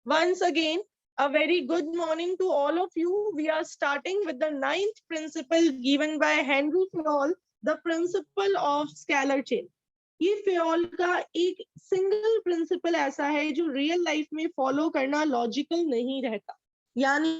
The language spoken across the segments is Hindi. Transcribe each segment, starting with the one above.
Once again, a very good morning to all of you. We are starting with the 9th principle given by Henry Fayol, the principle of scalar chain. ये फेयोल का एक सिंगल प्रिंसिपल ऐसा है जो रियल लाइफ में फॉलो करना लॉजिकल नहीं रहता. यानी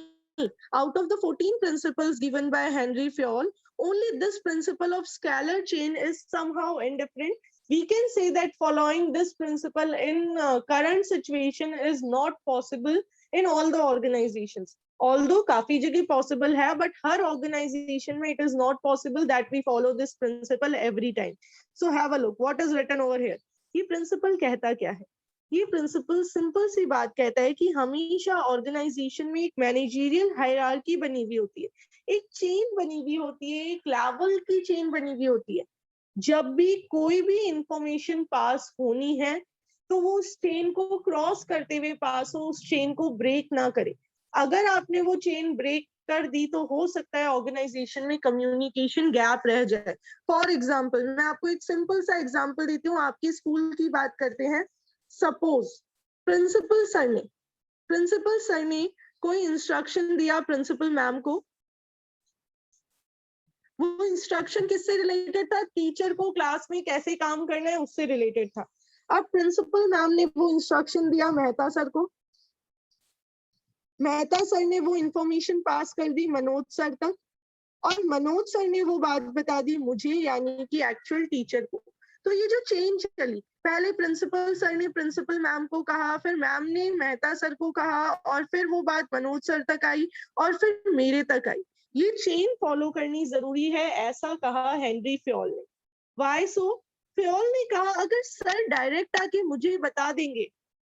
out of the 14 principles given by Henry Fayol, only this principle of scalar chain is somehow indifferent. We can say that following this principle in current situation is not possible in all the organizations. Although काफी जगह possible है, but हर organization में it is not possible that we follow this principle every time. So have a look. What is written over here? ये principle कहता क्या है? ये प्रिंसिपल सिंपल सी बात कहता है कि हमेशा ऑर्गेनाइजेशन में एक मैनेजरियल हायरार्की बनी हुई होती है, एक चेन बनी हुई होती है, एक लेवल की चेन बनी हुई होती है. जब भी कोई भी इंफॉर्मेशन पास होनी है तो वो उस चेन को क्रॉस करते हुए पास हो, उस चेन को ब्रेक ना करे. अगर आपने वो चेन ब्रेक कर दी तो हो सकता है ऑर्गेनाइजेशन में कम्युनिकेशन गैप रह जाए. फॉर एग्जाम्पल, मैं आपको एक सिंपल सा एग्जाम्पल देती हूँ. आपके स्कूल की बात करते हैं. सपोज प्रिंसिपल सर ने कोई इंस्ट्रक्शन दिया प्रिंसिपल मैम को. वो इंस्ट्रक्शन किससे रिलेटेड था? टीचर को क्लास में कैसे काम करना है उससे रिलेटेड था. अब प्रिंसिपल मैम ने वो इंस्ट्रक्शन दिया मेहता सर को. मेहता सर ने वो इंफॉर्मेशन पास कर दी मनोज सर तक, और मनोज सर ने वो बात बता दी मुझे, यानी कि एक्चुअल टीचर को. तो ये जो चेंज चली, पहले प्रिंसिपल सर ने प्रिंसिपल मैम को कहा, फिर मैम ने मेहता सर को कहा, और फिर वो बात मनोज सर तक आई, और फिर मेरे तक आई. ये चेन फॉलो करनी जरूरी है, ऐसा कहा हेनरी फेयोल ने. वाई सो? फेयोल ने कहा अगर सर डायरेक्ट आके मुझे बता देंगे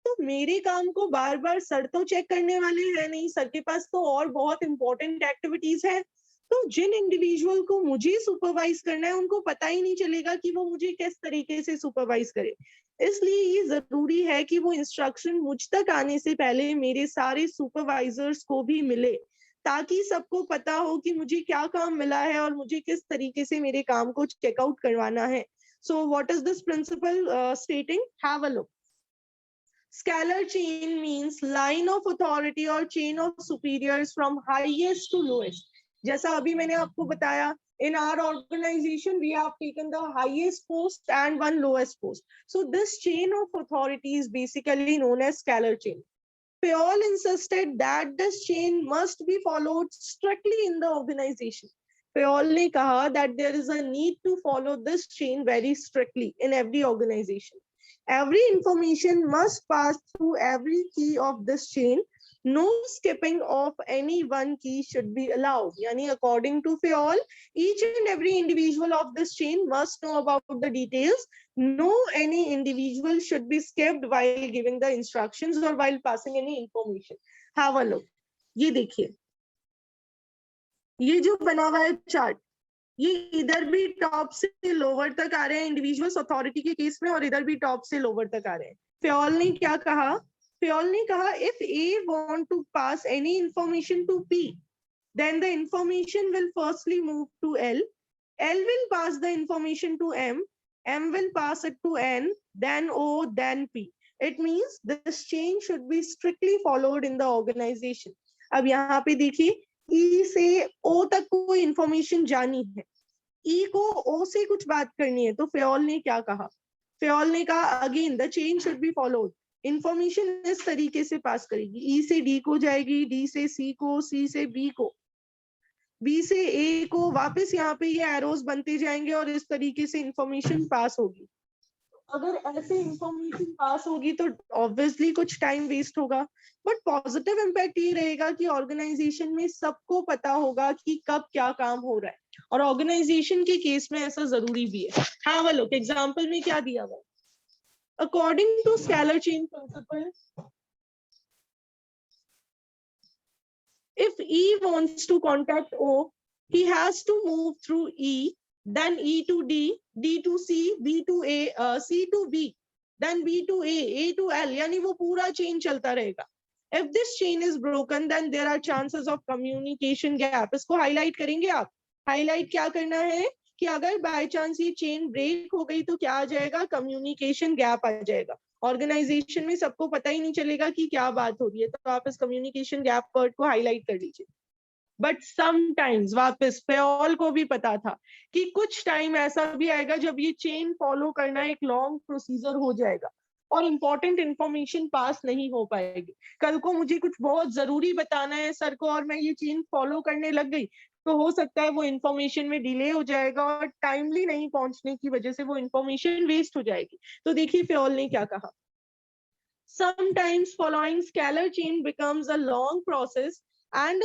तो मेरे काम को बार बार सर तो चेक करने वाले हैं नहीं, सर के पास तो और बहुत इंपॉर्टेंट एक्टिविटीज है. तो जिन इंडिविजुअल को मुझे सुपरवाइज करना है उनको पता ही नहीं चलेगा कि वो मुझे किस तरीके से सुपरवाइज करे. इसलिए ये जरूरी है कि वो इंस्ट्रक्शन मुझ तक आने से पहले मेरे सारे सुपरवाइजर्स को भी मिले, ताकि सबको पता हो कि मुझे क्या काम मिला है और मुझे किस तरीके से मेरे काम को चेकआउट करवाना है. So what is this principle स्टेटिंग? Have a look. Scalar chain means line of authority or chain of superiors from highest to lowest. जैसा अभी मैंने आपको बताया, in our organization we have taken the highest post and one lowest post. So this chain of authority is basically known as scalar chain. Fayol insisted that this chain must be followed strictly in the organization. Fayol ने कहा that there is a need to follow this chain very strictly in every organization. Every information must pass through every key of this chain. No skipping of any one key should be allowed. Yani according to Fayol, each and every individual of this chain must know about the details. No any individual should be skipped while giving the instructions or while passing any information. Have a look. ये देखिए, ये जो बना हुआ है चार्ट, ये इधर भी टॉप से लोअर तक आ रहे हैं इंडिविजुअल्स अथॉरिटी के केस में, और इधर भी टॉप से लोअर तक आ रहे हैं. फेयोल ने क्या कहा? फेयोल ने कहा if A want to pass any information to P, then the information will firstly move to L. L will pass the information to M. M will pass it to N, then O, then P. It means this chain should be strictly followed in the organization. अब यहाँ पे देखिए, E से O तक कोई इंफॉर्मेशन जानी है, E को O से कुछ बात करनी है, तो फेयोल ने क्या कहा? फेयोल ने कहा again the chain should be followed. Information इस तरीके से पास करेगी, E से D को जाएगी, D से C को, C से B को, B से A को, वापस यहाँ पे ये एरोज बनते जाएंगे और इस तरीके से इंफॉर्मेशन पास होगी. अगर ऐसे इंफॉर्मेशन पास होगी तो ऑब्वियसली कुछ टाइम वेस्ट होगा, बट पॉजिटिव इम्पैक्ट ये रहेगा कि ऑर्गेनाइजेशन में सबको पता होगा कि कब क्या काम हो रहा है, और ऑर्गेनाइजेशन के केस में ऐसा जरूरी भी है. Have a look. एग्जांपल में क्या दिया हुआ है? According to scalar chain principle, if E wants to contact O, he has to move through E, then E to D, D to C, B to A, C to B, then B to A to L. यानी वो पूरा chain चलता रहेगा. If this chain is broken, then there are chances of communication gap. इसको highlight करेंगे आप. Highlight क्या करना है? कि अगर बाय चांस ये चेन ब्रेक हो गई तो क्या आ जाएगा, कम्युनिकेशन गैप आ जाएगा। ऑर्गेनाइजेशन में सबको पता ही नहीं चलेगा कि क्या बात हो रही है, तो आप इस कम्युनिकेशन गैप वर्ड को हाईलाइट कर लीजिए। बट समटाइम्स, वापस फेओल को भी पता था कि कुछ टाइम ऐसा भी आएगा जब ये चेन फॉलो करना एक लॉन्ग प्रोसीजर हो जाएगा और इंपॉर्टेंट इंफॉर्मेशन पास नहीं हो पाएगी। कल को मुझे कुछ बहुत जरूरी बताना है सर को और मैं ये चेन फॉलो करने लग गई, तो हो सकता है वो इंफॉर्मेशन में डिले हो जाएगा और टाइमली नहीं पहुंचने की वजह से वो इंफॉर्मेशन वेस्ट हो जाएगी। तो देखिए फेओल ने क्या कहा, sometimes following scalar chain becomes a long process, and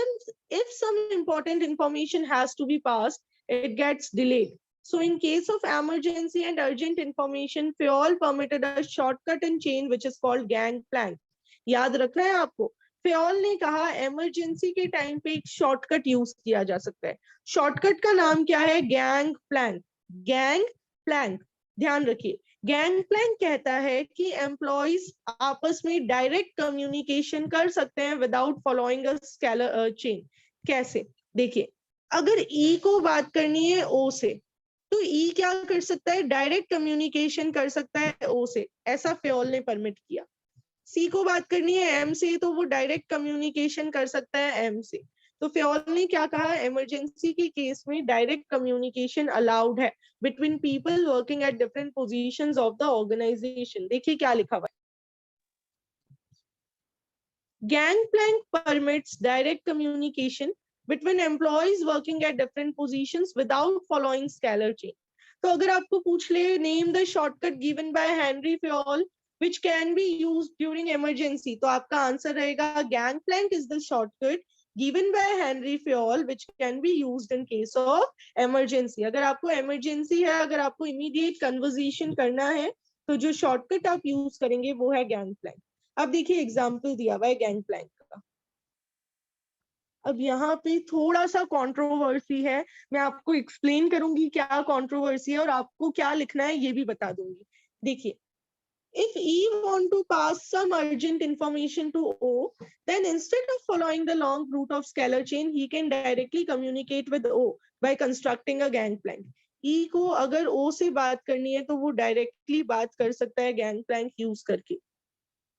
if some important information has to be passed, it gets delayed. So in case of emergency and urgent information, Fayol permitted a shortcut in chain which is called gangplank. याद रखना है आपको, फेओल ने कहा इमरजेंसी के टाइम पे एक शॉर्टकट यूज किया जा सकता है। शॉर्टकट का नाम क्या है, गैंग प्लैंक। गैंग प्लैंक, ध्यान रखिए, गैंग प्लैंक कहता है कि एम्प्लॉइज आपस में डायरेक्ट कम्युनिकेशन कर सकते हैं without following a scalar chain. कैसे, देखिए, अगर ई को बात करनी है ओ से, तो ई क्या कर सकता है, डायरेक्ट कम्युनिकेशन कर सकता है ओ से, ऐसा फेओल ने परमिट किया। सी को बात करनी है एम से, तो वो डायरेक्ट कम्युनिकेशन कर सकता है एम से। तो फेओल ने क्या कहा, इमरजेंसी के केस में डायरेक्ट कम्युनिकेशन अलाउड है between people working at different positions of the organisation. देखिए क्या लिखा हुआ है, gangplank permits direct communication between employees working at different positions without following scalar chain. तो अगर आपको पूछ ले, name the shortcut given by Henry Fayol which can be used during emergency, तो आपका आंसर रहेगा gangplank is the shortcut given by Henry Fayol which can be used in case of emergency. अगर आपको emergency है, अगर आपको immediate conversation करना है, तो जो shortcut आप यूज करेंगे वो है gangplank. अब देखिए एग्जाम्पल दिया हुआ है गैंगप्लैंक का। अब यहाँ पे थोड़ा सा कंट्रोवर्सी है, मैं आपको एक्सप्लेन करूंगी क्या कंट्रोवर्सी है और आपको क्या लिखना है ये भी बता दूंगी। देखिए, if E want to pass some urgent information to O, then instead of following the long route of scalar chain, he can directly communicate with O by constructing a gangplank. E को अगर O से बात करनी है तो वो डायरेक्टली बात कर सकता है गैंगप्लैंक यूज करके।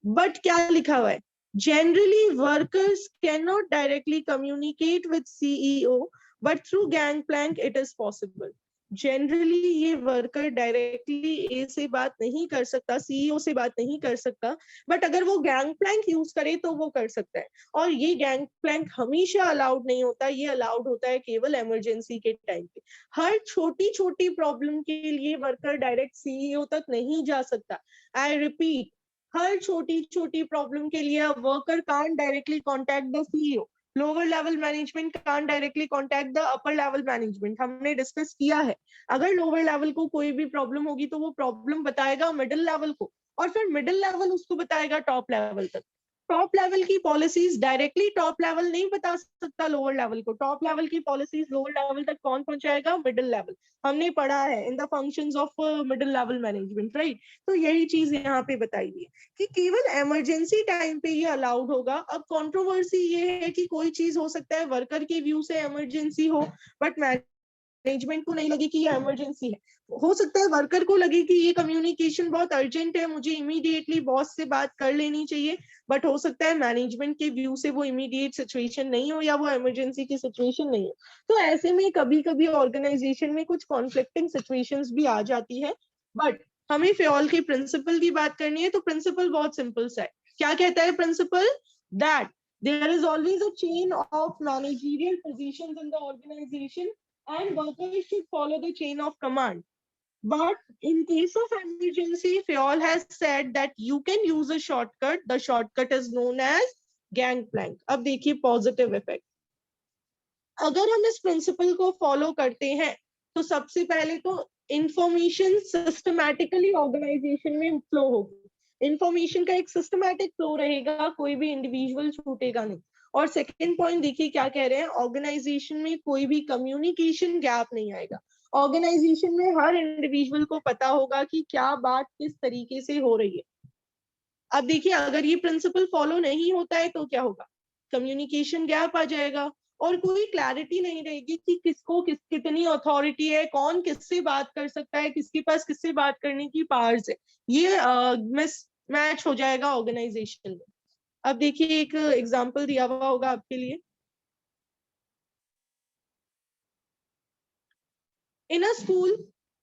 बट क्या लिखा हुआ है, generally workers cannot directly communicate with CEO, but through gangplank it is possible. Generally ये वर्कर डायरेक्टली ए से बात नहीं कर सकता, सीईओ से बात नहीं कर सकता, बट अगर वो गैंग प्लैंक यूज करे तो वो कर सकता है। और ये गैंग प्लैंक हमेशा अलाउड नहीं होता, ये अलाउड होता है केवल इमरजेंसी के टाइम पे। हर छोटी छोटी प्रॉब्लम के लिए वर्कर डायरेक्ट सीईओ तक नहीं जा सकता। आई रिपीट, हर छोटी छोटी प्रॉब्लम के लिए worker can't directly contact the CEO, lower level management can't directly contact the upper level management. हमने डिस्कस किया है, अगर लोअर लेवल को कोई भी प्रॉब्लम होगी तो वो प्रॉब्लम बताएगा मिडिल लेवल को, और फिर मिडिल लेवल उसको बताएगा टॉप लेवल तक। टॉप लेवल की पॉलिसीज डायरेक्टली टॉप लेवल नहीं बता सकता लोअर लेवल को, टॉप लेवल की पॉलिसीज लोअर लेवल तक कौन पहुंचाएगा, मिडिल लेवल। हमने पढ़ा है in the functions of middle level management, right. तो यही चीज यहाँ पे बताई हुई है कि केवल इमरजेंसी टाइम पे ये अलाउड होगा। अब कंट्रोवर्सी ये है कि कोई चीज हो सकता है वर्कर के व्यू से इमरजेंसी हो, बट मैनेजमेंट को नहीं लगे कि ये इमरजेंसी है। हो सकता है वर्कर को लगे कि ये कम्युनिकेशन बहुत अर्जेंट है, मुझे इमीडिएटली बॉस से बात कर लेनी चाहिए, बट हो सकता है मैनेजमेंट के व्यू से वो इमीडिएट सिचुएशन नहीं हो या वो इमरजेंसी की सिचुएशन नहीं हो। तो ऐसे में कभी कभी ऑर्गेनाइजेशन में कुछ कॉन्फ्लिक्टिंग सिचुएशंस भी आ जाती है। बट हमें फेओल के प्रिंसिपल की बात करनी है, तो प्रिंसिपल बहुत सिंपल सा है। क्या कहता है principle, that there is always a chain of managerial positions in the organization and workers should follow the chain of command. But in case of emergency, Fayol has said that you can use a shortcut. The shortcut is known as gangplank. अब देखिए पॉजिटिव इफेक्ट, अगर हम इस प्रिंसिपल को फॉलो करते हैं तो सबसे पहले तो इंफॉर्मेशन सिस्टमैटिकली ऑर्गेनाइजेशन में फ्लो होगी। इंफॉर्मेशन का एक सिस्टमैटिक फ्लो रहेगा, कोई भी इंडिविजुअल छूटेगा नहीं। और सेकेंड पॉइंट देखिए क्या कह रहे हैं, ऑर्गेनाइजेशन में कोई भी कम्युनिकेशन गैप नहीं आएगा। ऑर्गेनाइजेशन में हर इंडिविजुअल को पता होगा कि क्या बात किस तरीके से हो रही है। अब देखिए अगर ये प्रिंसिपल फॉलो नहीं होता है तो क्या होगा, कम्युनिकेशन गैप आ जाएगा और कोई क्लैरिटी नहीं रहेगी कि किसको कितनी अथॉरिटी है, कौन किससे बात कर सकता है, किसके पास किससे बात करने की पावर्स है, ये मैच हो जाएगा ऑर्गेनाइजेशन में। अब देखिए एक एग्जांपल दिया हुआ होगा आपके लिए। In a school,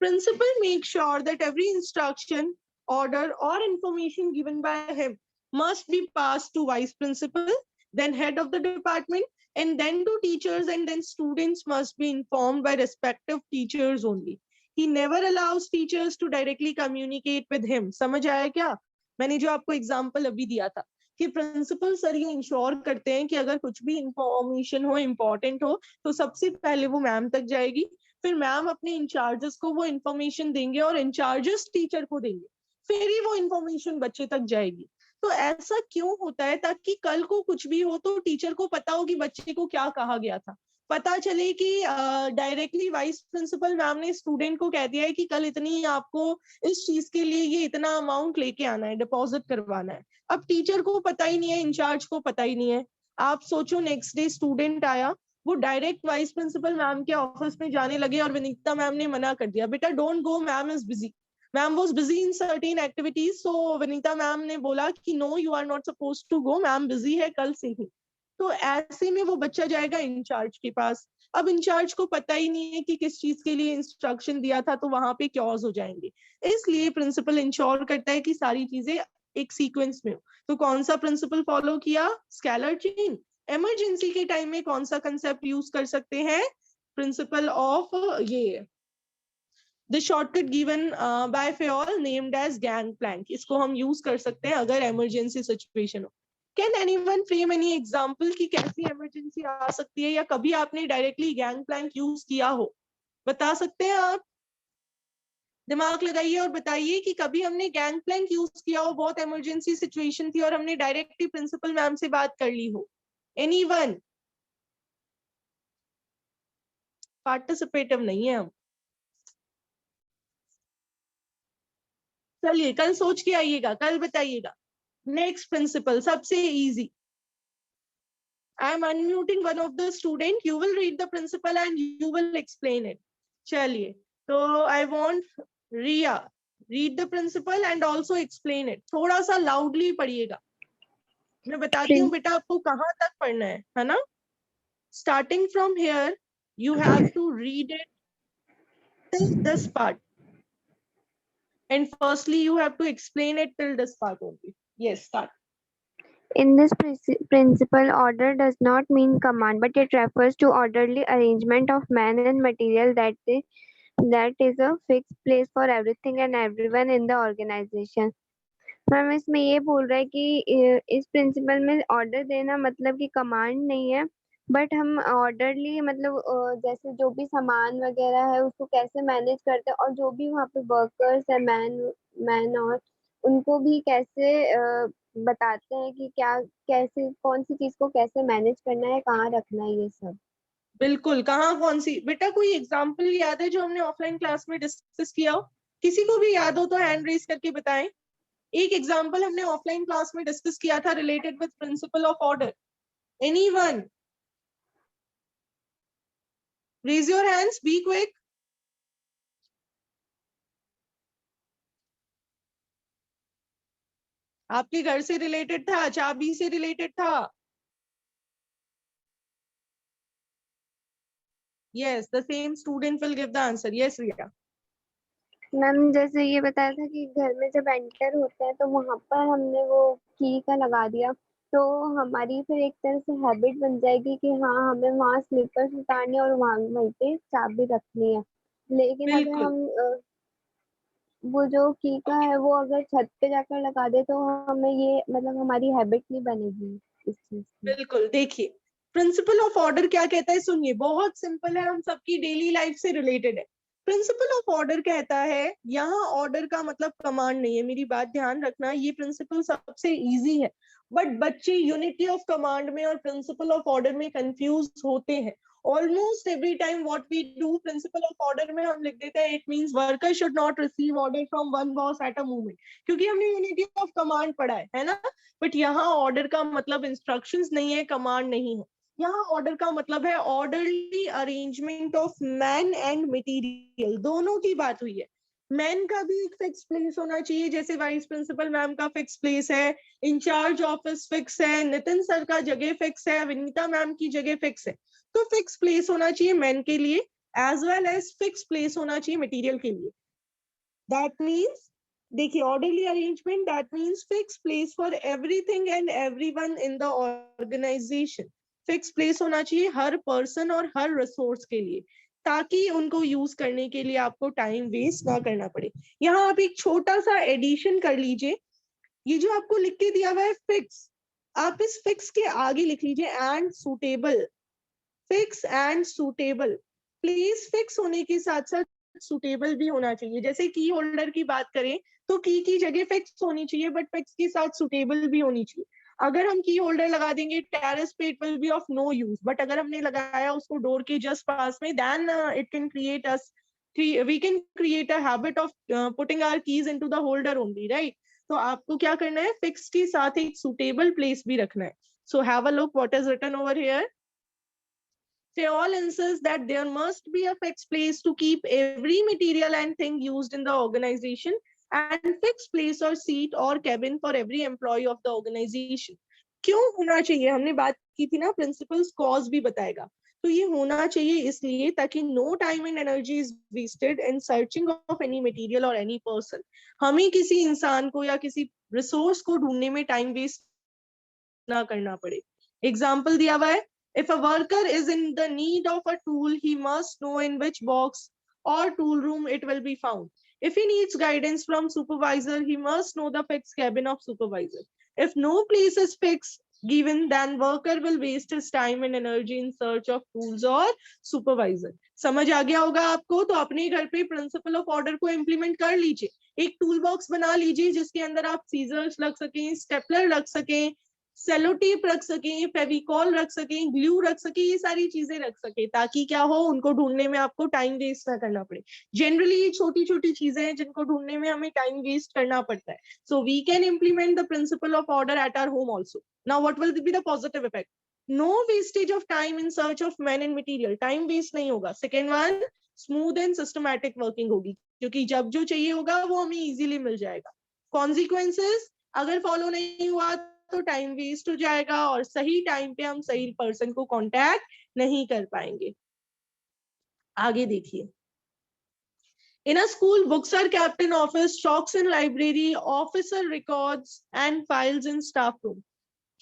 principal makes sure that every instruction, order, or information given by him must be passed to vice principal, then head of the department, and then to teachers, and then students must be informed by respective teachers only. He never allows teachers to directly communicate with him. समझ आया क्या? मैंने जो आपको एग्जाम्पल अभी दिया था कि प्रिंसिपल सर ये इंश्योर करते हैं कि अगर कुछ भी इंफॉर्मेशन हो, इम्पोर्टेंट हो, तो सबसे पहले वो मैम तक जाएगी, फिर मैम अपने इंचार्जेस को वो इन्फॉर्मेशन देंगे और इंचार्जेस टीचर को देंगे, फिर ही वो इन्फॉर्मेशन बच्चे तक जाएगी। तो ऐसा क्यों होता है? ताकि कल को कुछ भी हो तो टीचर को पता हो कि बच्चे को क्या कहा गया था, पता चले कि डायरेक्टली वाइस प्रिंसिपल मैम ने स्टूडेंट को कह दिया है कि कल इतनी आपको इस चीज के लिए ये इतना अमाउंट लेके आना है, डिपॉजिट करवाना है। अब टीचर को पता ही नहीं है, इंचार्ज को पता ही नहीं है। आप सोचो नेक्स्ट डे स्टूडेंट आया, वो डायरेक्ट वाइस प्रिंसिपल मैम के ऑफिस में जाने लगे और विनीता मैम ने मना कर दिया, बेटा don't go, ma'am is busy. Ma'am was busy in certain activities, so Vinita ma'am ने बोला कि no you are not supposed to go, ma'am busy है कल से ही। तो ऐसे में वो बच्चा जाएगा इंचार्ज के पास। अब इंचार्ज को पता ही नहीं है कि किस चीज के लिए इंस्ट्रक्शन दिया था, तो वहां पे क्योज हो जाएंगे। इसलिए प्रिंसिपल इंश्योर करता है कि सारी चीजें एक सीक्वेंस में हो। तो कौन सा प्रिंसिपल फॉलो किया? Scalar chain. इमरजेंसी के टाइम में कौन सा कंसेप्ट यूज कर सकते हैं? प्रिंसिपल ऑफ ये the shortcut given by Fayol named as gang plank, इसको हम यूज कर सकते हैं अगर इमरजेंसी सिचुएशन हो। Can anyone frame any example कि कैसी इमरजेंसी आ सकती है या कभी आपने डायरेक्टली गैंग प्लैंक यूज किया हो? बता सकते हैं आप? दिमाग लगाइए और बताइए कि कभी हमने गैंग प्लैंक यूज किया हो, बहुत इमरजेंसी सिचुएशन थी और हमने डायरेक्टली प्रिंसिपल मैम से बात कर ली हो। एनीवन? पार्टिसिपेटिव नहीं है हम। चलिए कल सोच के आइएगा, कल बताइएगा। नेक्स्ट प्रिंसिपल सबसे easy. I am unmuting one of the student, you will read the principle and you will explain it. चलिए, तो I want Riya read the principle and also explain it. थोड़ा सा लाउडली पढ़िएगा। मैं बताती हूँ बेटा आपको कहाँ तक पढ़ना है ना? Starting from here you have to read it till this part, and firstly you have to explain it till this part only. Yes, start. In this principle, order does not mean command, but it refers to orderly arrangement of man and material that is a fixed place for everything and everyone in the organization. Ma'am इसमें ये बोल रहा है कि इस प्रिंसिपल में ऑर्डर देना मतलब कि कमांड नहीं है, बट हम ऑर्डरली मतलब जैसे जो भी सामान वगैरह है उसको कैसे मैनेज करते हैं और जो भी वहाँ पे वर्कर्स है मैन और उनको भी कैसे बताते हैं कि क्या कैसे कौन सी चीज को कैसे मैनेज करना है, कहाँ रखना है, ये सब। बिल्कुल, कहाँ कौन सी? बेटा कोई एग्जाम्पल याद है जो हमने ऑफलाइन क्लास में डिस्कस किया हो? किसी को भी याद हो तो हैंड रेज करके बताएं। एक एग्जाम्पल हमने ऑफलाइन क्लास में डिस्कस किया था related with principle of order. Anyone? Raise your hands, be quick. आपके घर से रिलेटेड था, चाबी से रिलेटेड था? Yes, the same student will give the answer. Yes, Riya. Ma'am जैसे ये बताया था कि घर में जब एंटर होते हैं तो वहां पर हमने वो की का लगा दिया, तो हमारी फिर एक तरह से हैबिट बन जाएगी कि हाँ हमें वहाँ स्लीपर्स उतारने और वहाँ वहीं पे चाबी रखनी है। लेकिन अगर बिल्कुल हम वो जो की का है वो अगर छत पे जाकर लगा दे तो हमें ये मतलब हमारी हैबिट नहीं बनेगी इस चीज की। बिल्कुल। देखिए प्रिंसिपल ऑफ ऑर्डर क्या कहता है, सुनिए, बहुत सिंपल है, हम सबकी डेली लाइफ से रिलेटेड है। प्रिंसिपल ऑफ ऑर्डर कहता है, यहाँ ऑर्डर का मतलब कमांड नहीं है, मेरी बात ध्यान रखना, ये प्रिंसिपल सबसे इजी है, बट बच्चे यूनिटी ऑफ कमांड में और प्रिंसिपल ऑफ ऑर्डर में कंफ्यूज होते हैं। Almost every time what we do, principle of order में हम लिख देते हैं it means worker should not receive order from one boss at a moment, क्योंकि हमने यूनिटी ऑफ कमांड पढ़ा है ना। बट यहाँ ऑर्डर का मतलब इंस्ट्रक्शंस नहीं है, कमांड नहीं है। यहाँ ऑर्डर का मतलब है orderly arrangement of man and material, दोनों की बात हुई है। मैन का भी एक फिक्स प्लेस होना चाहिए, जैसे वाइस प्रिंसिपल मैम का फिक्स प्लेस है, इंचार्ज ऑफिस फिक्स है, नितिन सर का जगह फिक्स है, विनीता मैम की जगह फिक्स है। तो फिक्स प्लेस होना चाहिए मैन के लिए, as well as fix place होना चाहिए मटेरियल के लिए। दैट मीन्स, देखिए, orderly arrangement that means fix place for everything and everyone in the organisation. Fix place होना चाहिए हर पर्सन और हर रिसोर्स के लिए, ताकि उनको यूज करने के लिए आपको टाइम वेस्ट ना करना पड़े। यहाँ आप एक छोटा सा एडिशन कर लीजिए, ये जो आपको लिख के दिया हुआ है फिक्स, आप इस फिक्स के आगे लिख लीजिए and suitable. Fix and suitable, place fix होने के साथ साथ सूटेबल भी होना चाहिए। जैसे की होल्डर की बात करें तो की जगह फिक्स होनी चाहिए, बट फिक्स के साथ सूटेबल भी होनी चाहिए। अगर हम की होल्डर लगा देंगे टेरेस पे, it will be of no use, but अगर हमने लगाया उसको डोर के जस्ट पास में, then it can create us, we can create a habit of putting our keys into the holder only, right? तो आपको क्या करना है, फिक्स के साथ एक suitable place भी रखना है। So have a look what is written over here. Fayol insists that there must be a fixed place to keep every material and thing used in the organization, and fixed place or seat or cabin for every employee of the organization. क्यों होना चाहिए, हमने बात की थी ना, प्रिंसिपल्स कॉज भी बताएगा। तो ये होना चाहिए इसलिए ताकि no time and energy is wasted in searching of any material और एनी पर्सन। हमें किसी इंसान को या किसी रिसोर्स को ढूंढने में टाइम वेस्ट ना करना पड़े। एग्जाम्पल दिया हुआ है, if a worker is in the need of a tool, he must know in which box or tool room it will be found. If he needs guidance from supervisor, he must know the fixed cabin of supervisor. If no place is fixed given, then worker will waste his time and energy in search of tools or supervisor. समझ आ गया होगा आपको? तो अपने घर पे प्रिंसिपल ऑफ ऑर्डर को इम्प्लीमेंट कर लीजिए। एक टूल बॉक्स बना लीजिए जिसके अंदर आप सीजर्स रख सकें, स्टेपलर रख सकें, सेलो टेप रख सकें, फेविकॉल रख सकें, ग्लू रख सकें, ये सारी चीजें रख सकें, ताकि क्या हो, उनको ढूंढने में आपको टाइम वेस्ट ना करना पड़े। जनरली ये छोटी छोटी चीजें हैं जिनको ढूंढने में हमें टाइम वेस्ट करना पड़ता है। So we can implement the principle of order at our home also. Now what will be the positive effect? No wastage of time in search of man and material, time waste नहीं होगा। Second one, smooth and systematic working होगी, क्योंकि जब जो चाहिए होगा वो हमें इजीली मिल जाएगा। कॉन्सिक्वेंसेस, अगर फॉलो नहीं हुआ तो टाइम वेस्ट हो जाएगा और सही टाइम पे हम सही पर्सन को कांटेक्ट नहीं कर पाएंगे। आगे देखिए, in a school books are kept in office, chalks in library, officer records and files in staff room.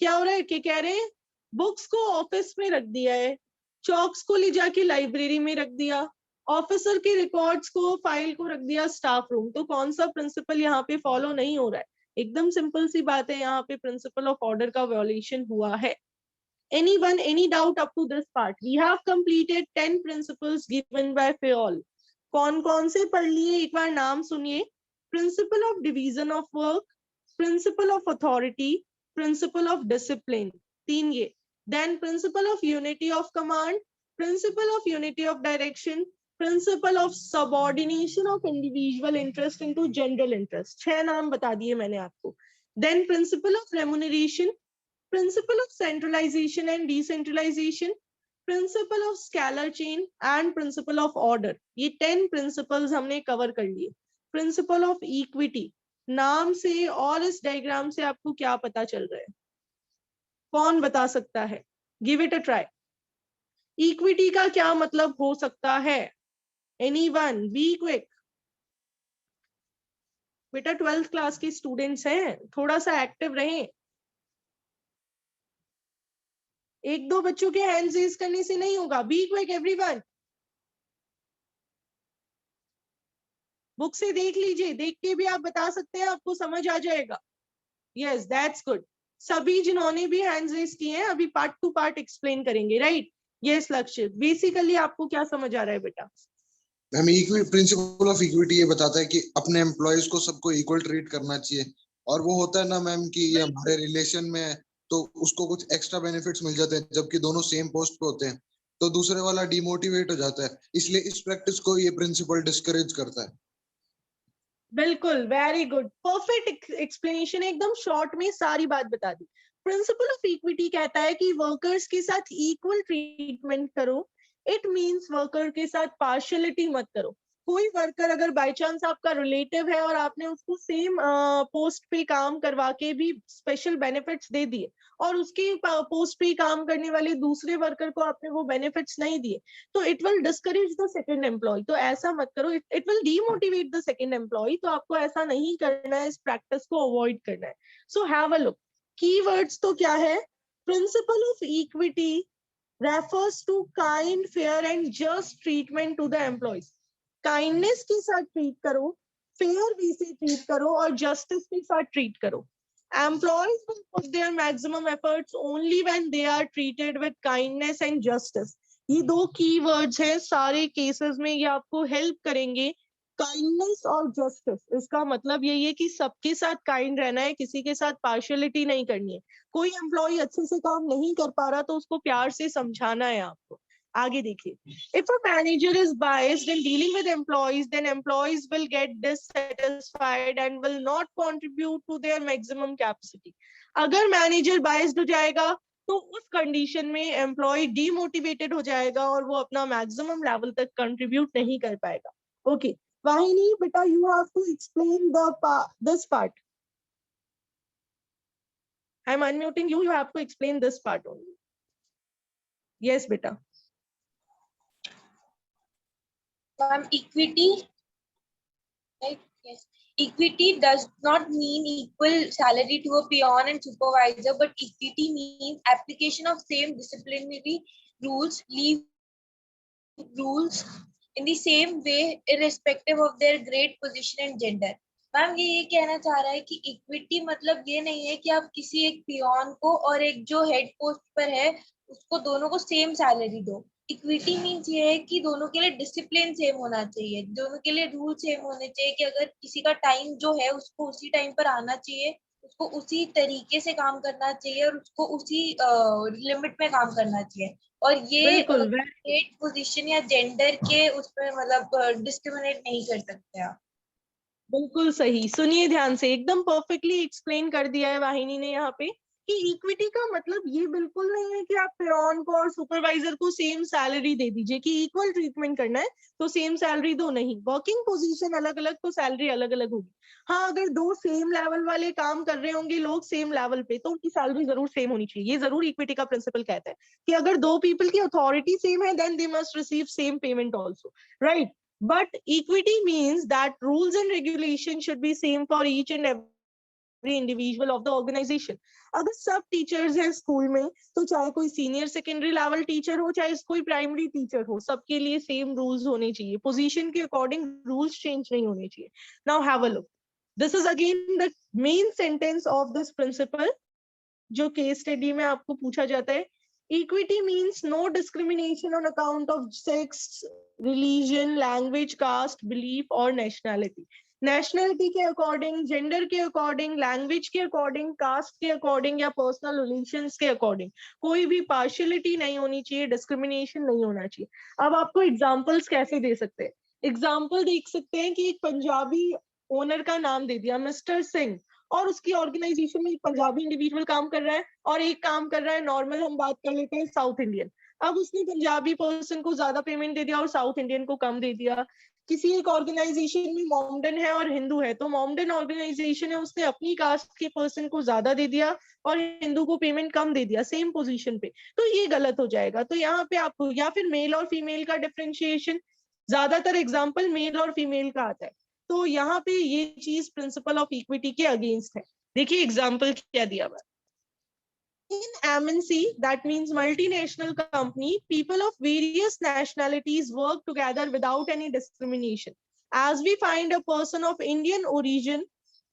क्या हो रहा है कि कह रहे हैं बुक्स को ऑफिस में रख दिया है, चॉक्स को ले जाके लाइब्रेरी में रख दिया, ऑफिसर के रिकॉर्ड्स को, फाइल को रख दिया स्टाफ रूम। तो कौन सा प्रिंसिपल यहाँ पे फॉलो नहीं हो रहा है? एकदम सिंपल सी बात है, यहाँ पे प्रिंसिपल ऑफ ऑर्डर का वायोलेशन हुआ है। Anyone, any doubt up to this part? We have completed 10 principles given by Fayol. कौन से पढ़ लिए, एक बार नाम सुनिए। Principle of division of work, principle of authority, principle of discipline, 3 ये। Then principle of unity of command, principle of unity of direction, principle of subordination of individual interest into general interest. 6 नाम बता दिए मैंने आपको। Then principle of remuneration, principle of centralization and decentralization, principle of scalar chain and principle of order। ये 10 principles हमने cover कर लिए। principle of equity, नाम से और इस डायग्राम से आपको क्या पता चल रहा है? कौन बता सकता है? give it a try। equity का क्या मतलब हो सकता है? anyone, be quick। बेटा 12th क्लास के स्टूडेंट्स हैं, थोड़ा सा एक्टिव रहें। एक दो बच्चों के हैंड्स रेज करने से नहीं होगा। Be quick everyone. बुक से देख लीजिए, देख के भी आप बता सकते हैं, आपको समझ आ जाएगा। Yes, that's good. सभी जिन्होंने भी हैंड्स रेज किए हैं अभी पार्ट टू पार्ट एक्सप्लेन करेंगे, राइट? यस लक्ष्य, बेसिकली आपको क्या समझ आ रहा है बेटा? मैम, प्रिंसिपल ऑफ इक्विटी ये बताता है कि अपने एम्प्लॉयज को सबको इक्वल ट्रीट करना चाहिए। और वो होता है ना मैम कि ये हमारे रिलेशन में है तो उसको कुछ एक्स्ट्रा बेनिफिट्स मिल जाते हैं, जबकि दोनों सेम पोस्ट पे होते हैं तो दूसरे वाला डिमोटिवेट हो जाता है। इसलिए इस प्रैक्टिस को ये प्रिंसिपल डिस्करेज करता है। बिल्कुल, वेरी गुड, परफेक्ट एक्सप्लेनेशन, एकदम शॉर्ट में सारी बात बता दी। प्रिंसिपल ऑफ इक्विटी कहता है कि वर्कर्स के साथ इक्वल ट्रीटमेंट करो। इट मींस वर्कर के साथ पार्शियलिटी मत करो। कोई वर्कर अगर बाय चांस आपका रिलेटिव है और आपने उसको सेम पोस्ट पे काम करवा के भी स्पेशल बेनिफिट्स दे दिए और उसके पोस्ट पे काम करने वाले दूसरे वर्कर को आपने वो बेनिफिट्स नहीं दिए, तो it will discourage the second employee. तो ऐसा मत करो, it will demotivate the second employee. तो आपको ऐसा नहीं करना है, इस प्रैक्टिस को अवॉइड करना है। So have a look. Keywords तो क्या है? Principal of equity refers to kind, fair and just treatment to the employees. Kindness के साथ ट्रीट करो, फेयर वे से ट्रीट करो और जस्टिस के साथ ट्रीट करो। Employees will put their maximum efforts only when they are treated with kindness and justice. ये दो कीवर्ड्स हैं सारे केसेस में, ये आपको हेल्प करेंगे। काइंडनेस और जस्टिस, इसका मतलब यही है कि सबके साथ काइंड रहना है, किसी के साथ पार्शियलिटी नहीं करनी है। कोई एम्प्लॉय अच्छे से काम नहीं कर पा रहा तो उसको प्यार से समझाना है आपको। आगे देखिए, if a manager is biased in dealing with employees, then employees will get dissatisfied and will not contribute to their maximum capacity. अगर मैनेजर biased हो जाएगा तो उस कंडीशन में एम्प्लॉय डीमोटिवेटेड हो जाएगा और वो अपना मैक्सिमम लेवल तक कंट्रीब्यूट नहीं कर पाएगा। ओके वाहिनी, बेटा you have to explain this part. I'm unmuting you. You have to explain this part only. Yes, beta. Ma'am, equity, right? Yes. Equity does not mean equal salary to a peon and supervisor, but equity means application of same disciplinary rules, leave rules in the same way, irrespective of their grade, position and gender. Ma'am ये कहना चाह रहा है कि इक्विटी मतलब ये नहीं है कि आप किसी एक पियोन को और एक जो हेड पोस्ट पर है उसको दोनों को सेम सैलरी दो। इक्विटी मीन्स ये है कि दोनों के लिए डिसिप्लिन सेम होना चाहिए, दोनों के लिए रूल सेम होने चाहिए कि अगर किसी का टाइम जो है उसको उसी टाइम पर आना चाहिए, उसको उसी तरीके से काम करना चाहिए और उसको उसी लिमिट में काम करना चाहिए। और ये बिल्कुल ग्रेड, पोजीशन या जेंडर के उसमें मतलब डिस्क्रिमिनेट नहीं कर सकते आप। बिल्कुल सही। सुनिए ध्यान से, एकदम परफेक्टली एक्सप्लेन कर दिया है वाहिनी ने यहाँ पे कि इक्विटी का मतलब ये बिल्कुल नहीं है कि आप पेरोन को और सुपरवाइजर को सेम सैलरी दे दीजिए कि इक्वल ट्रीटमेंट करना है तो सेम सैलरी दो। नहीं, वर्किंग पोजीशन अलग अलग तो सैलरी अलग अलग होगी। हाँ, अगर दो सेम लेवल वाले काम कर रहे होंगे लोग सेम लेवल पे तो उनकी सैलरी जरूर सेम होनी चाहिए। ये जरूर इक्विटी का प्रिंसिपल कहता है कि अगर दो पीपल की अथॉरिटी सेम है then they must receive same payment also, right? But equity means that rules and regulations should be same for each and every individual of the organization. अगर सब टीचर्स हैं स्कूल में तो चाहे कोई सीनियर सेकेंडरी लेवल टीचर हो चाहे कोई प्राइमरी टीचर हो, सबके लिए सेम रूल्स होने चाहिए। पोजीशन के अकॉर्डिंग रूल्स चेंज नहीं होने चाहिए। Now have a look, this is again the main sentence of this principle जो केस स्टडी में आपको पूछा जाता है। Equity means no discrimination on account of sex, religion, language, caste, belief or nationality. Nationality के according, gender के according, language के according, caste के according या personal relations के according कोई भी partiality नहीं होनी चाहिए, discrimination नहीं होना चाहिए। अब आपको examples कैसे दे सकते हैं? Example देख सकते हैं कि एक पंजाबी ओनर का नाम दे दिया मिस्टर सिंह और उसकी ऑर्गेनाइजेशन में एक पंजाबी इंडिविजुअल काम कर रहा है और एक काम कर रहा है नॉर्मल, हम बात कर लेते हैं साउथ इंडियन। अब उसने पंजाबी पर्सन को ज्यादा पेमेंट दे दिया और साउथ इंडियन को कम दे दिया। किसी एक ऑर्गेनाइजेशन में मोमडन है और हिंदू है तो मोमडन ऑर्गेनाइजेशन है उसने अपनी कास्ट के पर्सन को ज्यादा दे दिया और हिंदू को पेमेंट कम दे दिया सेम पोजीशन पे, तो ये गलत हो जाएगा। तो यहाँ पे आपको या फिर मेल और फीमेल का डिफरेंशिएशन, ज्यादातर एग्जाम्पल मेल और फीमेल का आता है, तो यहाँ पे ये चीज प्रिंसिपल ऑफ इक्विटी के अगेंस्ट है। देखिए एग्जाम्पल क्या दिया हुआ। In MNC, that means multinational company, people of various nationalities work together without any discrimination. As we find a person of Indian origin,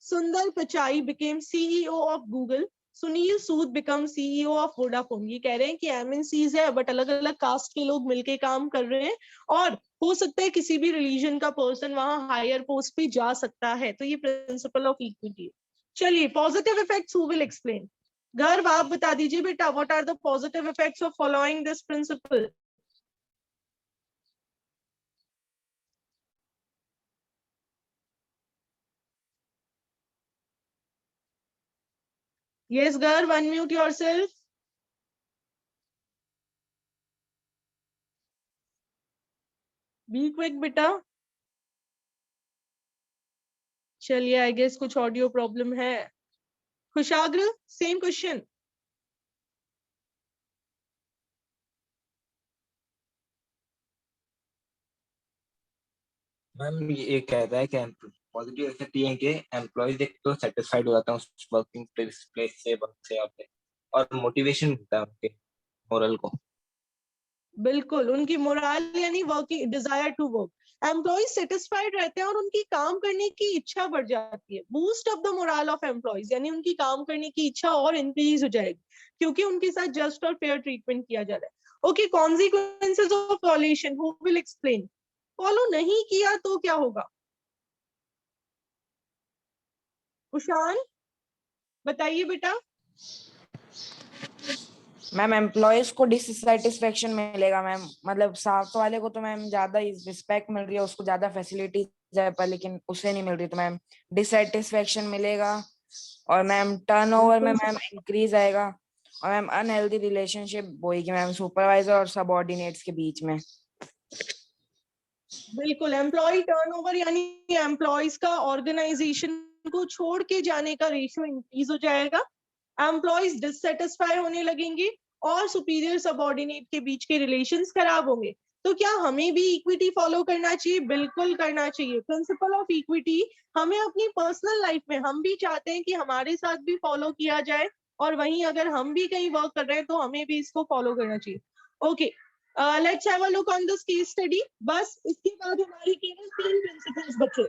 Sundar Pichai became CEO of Google. Sunil Sood become CEO of Vodafone. ये कह रहे हैं कि एमएनसीज है बट अलग अलग कास्ट के लोग मिलके काम कर रहे हैं और हो सकता है किसी भी रिलीजन का पर्सन वहां हायर पोस्ट पे जा सकता है। तो ये प्रिंसिपल ऑफ इक्विटी। चलिए positive effects who will explain? Garv आप बता दीजिए बेटा, what are the positive effects of following this principle? Yes, girl, unmute yourself. Be quick, बेटा. चलिए, आई गेस कुछ ऑडियो प्रॉब्लम है. Khushagra, same question. मैम ये कहता है कि पॉजिटिव इफेक्ट ये है कि एम्प्लॉयज एक तो सेटिस्फाइड हो जाता है उस वर्किंग प्लेस से, वर्क से, यहाँ पे, और मोटिवेशन मिलता है उनके मोरल को. बिल्कुल, उनकी मोरल यानी working desire to work. Employees satisfied रहते हैं और उनकी काम करने की इच्छा बढ़ जाती है. Boost of the moral of employees यानी उनकी काम करने की इच्छा और इंक्रीज हो जाएगी क्योंकि उनके साथ जस्ट और फेयर ट्रीटमेंट किया जा रहा है. Okay, consequences of वॉलेशन, who will explain. Follow नहीं किया तो क्या होगा? उशान, बताइए बेटा. मैम एम्प्लॉयज को डिससेटिस्फेक्शन मिलेगा मैम, मतलब साथ वाले को तो मैम ज्यादा रिस्पेक्ट मिल रही है, उसको ज्यादा फैसिलिटीज है पर लेकिन उसे नहीं मिल रही, तो मैम डिससेटिस्फेक्शन मिलेगा. और मैम टर्नओवर में मैम इंक्रीज आएगा. और मैम अनहेल्दी रिलेशनशिप होगी मैम सुपरवाइजर और सबऑर्डिनेट्स के बीच में. बिल्कुल, एम्प्लॉय टर्नओवर यानी एम्प्लॉयज का ऑर्गेनाइजेशन को छोड़ के जाने का रेशियो इंक्रीज हो जाएगा. एम्प्लॉयज डिससेटिस्फाई होने लगेंगे और सुपीरियर सबऑर्डिनेट के बीच के रिलेशंस खराब होंगे. तो क्या हमें भी इक्विटी फॉलो करना चाहिए? बिल्कुल करना चाहिए. प्रिंसिपल ऑफ इक्विटी हमें अपनी पर्सनल लाइफ में हम भी चाहते हैं कि हमारे साथ भी फॉलो किया जाए और वहीं अगर हम भी कहीं वर्क कर रहे हैं तो हमें भी इसको फॉलो करना चाहिए. Okay, let's have a look on this case study. बस इसके बाद हमारी केवल 3 प्रिंसिपल्स बचे.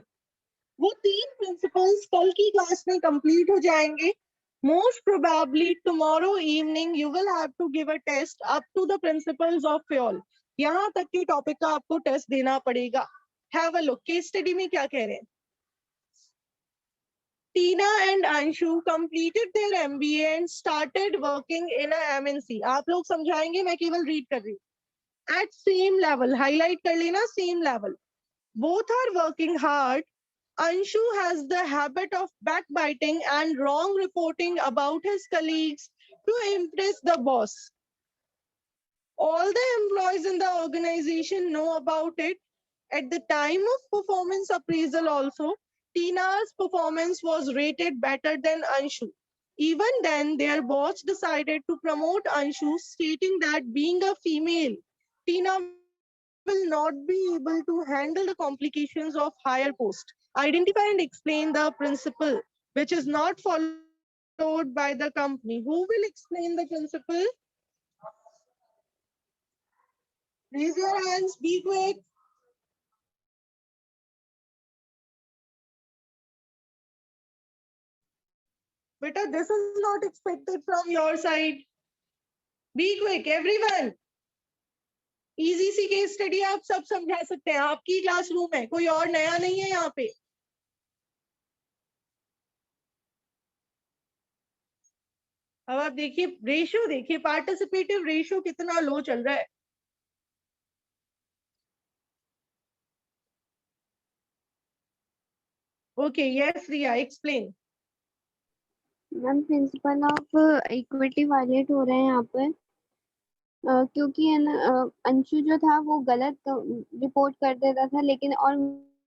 वो 3 प्रिंसिपल्स कल की क्लास में कंप्लीट हो जाएंगे. Most probably tomorrow evening you will have to give a test up to the principles of FEOL. यहाँ तक के टॉपिक का आपको टेस्ट देना पड़ेगा. Have a look. Case study में क्या कह रहे हैं? Tina and Anshu completed their MBA and started working in a MNC. आप लोग समझाएंगे, मैं केवल रीड कर रही हूँ. At same level, highlight कर लेना, same level. Both are working hard. Anshu has the habit of backbiting and wrong reporting about his colleagues to impress the boss. All the employees in the organization know about it. At the time of performance appraisal also, Tina's performance was rated better than Anshu. Even then, their boss decided to promote Anshu, stating that being a female, Tina will not be able to handle the complications of higher post. Identify and explain the principle which is not followed by the company. Who will explain the principle? Raise your hands, be quick. Beta, this is not expected from your side. Be quick, everyone. Easy see case study आप सब समझा सकते हैं. आपकी क्लासरूम है, कोई और नया नहीं है यहाँ पे. अब आप देखिए रेशियो, देखिए पार्टिसिपेटिव रेशियो कितना लो चल रहा है. Okay, yes Riya, explain. Ma'am principle of equity violate हो रहे हैं यहाँ पर, क्योंकि है ना, अंशु जो था वो गलत रिपोर्ट कर देता था, लेकिन और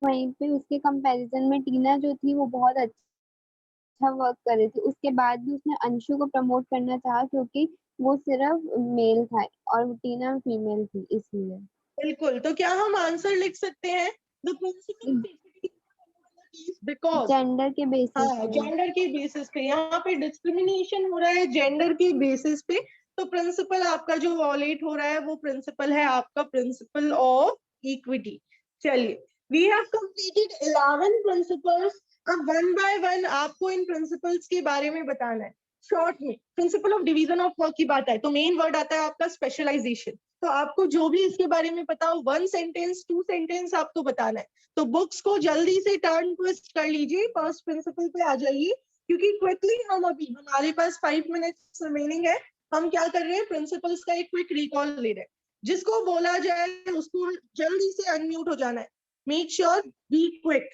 वहीं पे उसके कंपैरिजन में टीना जो थी वो बहुत अच्छा वर्क कर रही थी. उसके बाद भी उसने अंशु को प्रमोट करना चाहा क्योंकि वो सिर्फ मेल था और टीना फीमेल थी, इसलिए. बिल्कुल, तो क्या हम आंसर लिख सकते हैं? द प्रिंसिपल बिकॉज जेंडर के बेसिस हाँ, पे. जेंडर के बेसिस पे यहाँ पे डिस्क्रिमिनेशन हो रहा है जेंडर के बेसिस पे. तो प्रिंसिपल आपका जो वॉलेट हो रहा है वो प्रिंसिपल है आपका प्रिंसिपल ऑफ इक्विटी. चलिए, वी हैव कंप्लीटेड 11 प्रिंसिपल्स. अब वन बाय वन आपको इन प्रिंसिपल्स के बारे में बताना है. शॉर्ट में principal of division of work की बात है तो मेन वर्ड आता है आपका स्पेशलाइजेशन. तो आपको जो भी इसके बारे में पता हो 1 सेंटेंस 2 सेंटेंस आपको बताना है. तो बुक्स को जल्दी से टर्न ट्विस्ट कर लीजिए, फर्स्ट प्रिंसिपल पे आ जाइए क्योंकि क्विकली हम अभी हमारे पास 5 मिनट्स रिमेनिंग है. हम क्या कर रहे हैं, प्रिंसिपल्स का एक क्विक रिकॉल ले रहे हैं. जिसको बोला जाए उसको जल्दी से अनम्यूट हो जाना है. Make sure, be quick.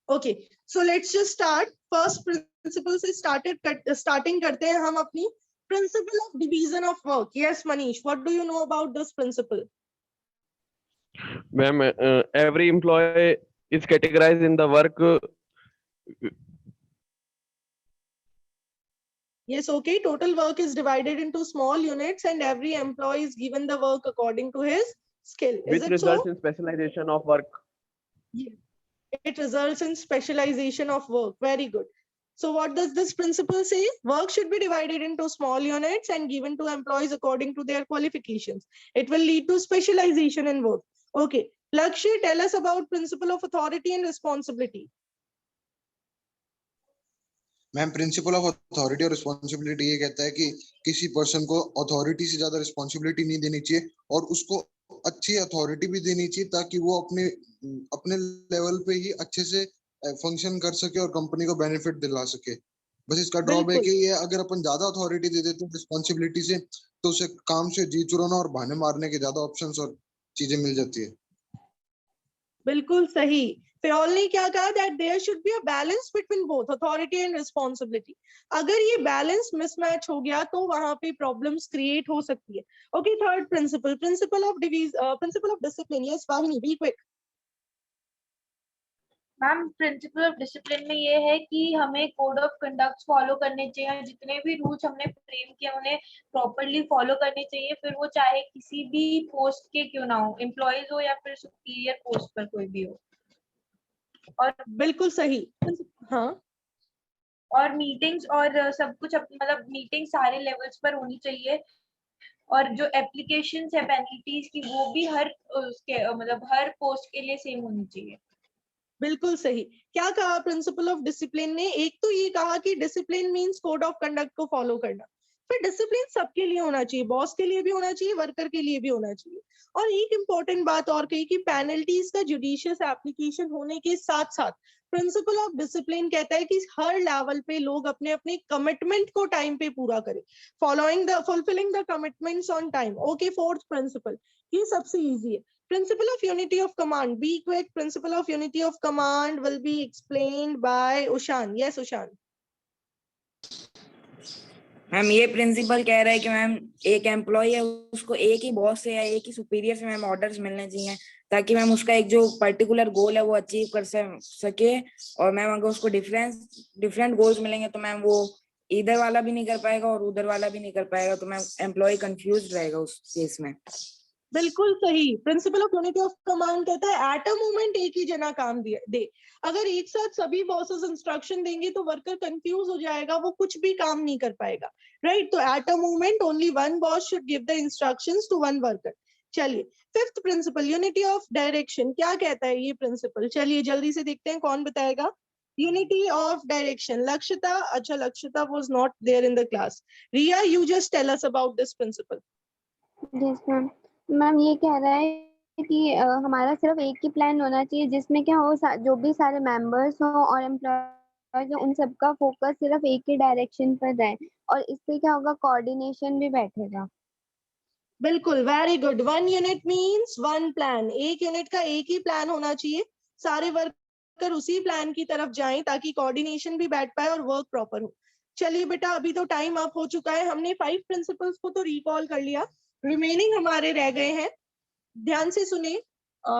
Okay, So let's just start. First principle से starting करते हैं हम अपनी principle of division of work. Yes, Manish, what do you know about this principle? Ma'am, every employee is categorized in the work. Yes, okay. Total work is divided into small units and every employee is given the work according to his skill. Is which it results so? in specialization of work. Yeah. It results in specialization of work. Very good. So what does this principle say? Work should be divided into small units and given to employees according to their qualifications. It will lead to specialization in work. Okay. Lakshya, tell us about principle of authority and responsibility. Ma'am principle of authority और रिस्पॉन्सिबिलिटी ये कहता है कि किसी पर्सन को अथॉरिटी से ज्यादा रिस्पॉन्सिबिलिटी नहीं देनी चाहिए और उसको अच्छी अथॉरिटी भी देनी चाहिए ताकि वो अपने लेवल पे ही अच्छे से फंक्शन कर सके और कंपनी को बेनिफिट दिला सके। बस इसका ड्रॉबैक है ये, अगर अपन ज्यादा अथॉरिटी दे देते हैं रिस्पॉन्सिबिलिटी से तो उसे काम से जी चुराना और बहाने मारने के ज्यादा ऑप्शंस और चीजें मिल जाती है। बिल्कुल सही। फेयोल ने क्या कहा that there should be a balance between both authority and responsibility. अगर ये balance mismatch हो गया तो वहां पे problems create हो सकती है। Okay, third principle, principle of discipline. Yes, Vahini, be quick. Ma'am principle of discipline में ये है कि हमें कोड ऑफ कंडक्ट फॉलो करने चाहिए, जितने भी रूल्स हमने फ्रेम किए उन्हें प्रॉपर्ली फॉलो करने चाहिए, फिर वो चाहे किसी भी पोस्ट के क्यों ना हो, एम्प्लॉयज हो या फिर सुपीरियर पोस्ट पर कोई भी हो। और बिल्कुल सही। हाँ, और मीटिंग्स और सब कुछ मतलब मीटिंग सारे लेवल्स पर होनी चाहिए और जो एप्लीकेशंस है पेनल्टीज की वो भी हर उसके मतलब हर पोस्ट के लिए सेम होनी चाहिए। बिल्कुल सही। क्या कहा प्रिंसिपल ऑफ डिसिप्लिन ने? एक तो ये कहा कि discipline means code of conduct को फॉलो करना, फिर डिसिप्लिन सबके लिए होना चाहिए, बॉस के लिए भी होना चाहिए, वर्कर के लिए भी होना चाहिए। और एक इंपॉर्टेंट बात और कही कि पेनल्टीज का जुडिशियस एप्लीकेशन होने के साथ साथ प्रिंसिपल ऑफ डिसिप्लिन कहता है कि हर लेवल पे लोग अपने अपने कमिटमेंट को टाइम पे पूरा करें, fulfilling the commitments on time. Okay, fourth principle, ये सबसे इजी है। Principle of unity of command. Be quick. Principle of unity of command will be explained by Ushan. Yes, Ushan. Ma'am ये प्रिंसिपल कह रहा है कि मैम एक एम्प्लॉय है उसको एक ही बॉस से या एक ही सुपीरियर से मैम ऑर्डर्स मिलने चाहिए ताकि मैम उसका एक जो पर्टिकुलर गोल है वो अचीव कर सके। और मैम अगर उसको डिफरेंट गोल्स मिलेंगे तो मैम वो इधर वाला भी नहीं कर पाएगा और उधर वाला भी नहीं कर पाएगा, तो मैम एम्प्लॉय कंफ्यूज रहेगा उस केस में। बिल्कुल सही। Principal of unity of command कहता है एट अ मोमेंट एक ही जना काम दे। अगर एक साथ सभी बॉसेस इंस्ट्रक्शन देंगे तो वर्कर कंफ्यूज हो जाएगा, वो कुछ भी काम नहीं कर पाएगा, राइट? तो at a moment only one boss should give the instructions to one worker. चलिए, fifth principle unity of direction, क्या कहता है ये प्रिंसिपल? चलिए जल्दी से देखते हैं कौन बताएगा। Unity of direction, Lakshita. अच्छा, Lakshita was not there in the class. Riya, you just tell us about this principle. Yes ma'am. Ma'am ये कह रहा है कि हमारा सिर्फ एक ही प्लान होना चाहिए जिसमें क्या हो, जो भी सारे मेंबर्स हो और एम्प्लॉयज हो उन सबका फोकस सिर्फ एक ही डायरेक्शन पर रहे, और इससे क्या होगा, कोऑर्डिनेशन भी बैठेगा। बिल्कुल, very good. One unit means one plan. एक यूनिट का एक ही प्लान होना चाहिए, सारे वर्कर उसी प्लान की तरफ जाएं ताकि कोऑर्डिनेशन भी बैठ पाए और वर्क प्रॉपर हो। चलिए बेटा, अभी तो टाइम अप हो चुका है, हमने 5 प्रिंसिपल्स को तो रिकॉल कर लिया, रिमेनिंग हमारे रह गए हैं। ध्यान से सुने।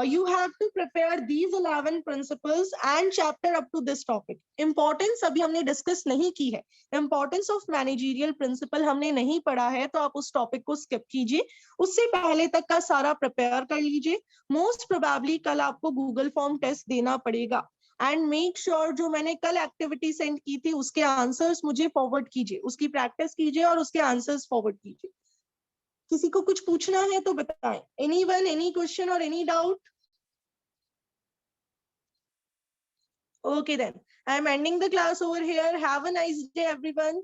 You have to prepare these 11 principles and chapter up to this topic. Importance अभी हमने डिस्कस नहीं की है, Importance of managerial principle हमने नहीं पढ़ा है, तो आप उस टॉपिक को स्किप कीजिए, उससे पहले तक का सारा प्रिपेयर कर लीजिए। मोस्ट प्रोबेबली कल आपको गूगल फॉर्म टेस्ट देना पड़ेगा एंड मेक श्योर जो मैंने कल एक्टिविटी सेंड की थी उसके आंसर्स मुझे फॉरवर्ड कीजिए, उसकी प्रैक्टिस कीजिए और उसके आंसर्स फॉरवर्ड कीजिए। किसी को कुछ पूछना है तो बताएं। Anyone, any question or any doubt? Okay then, I am ending the class over here. Have a nice day everyone.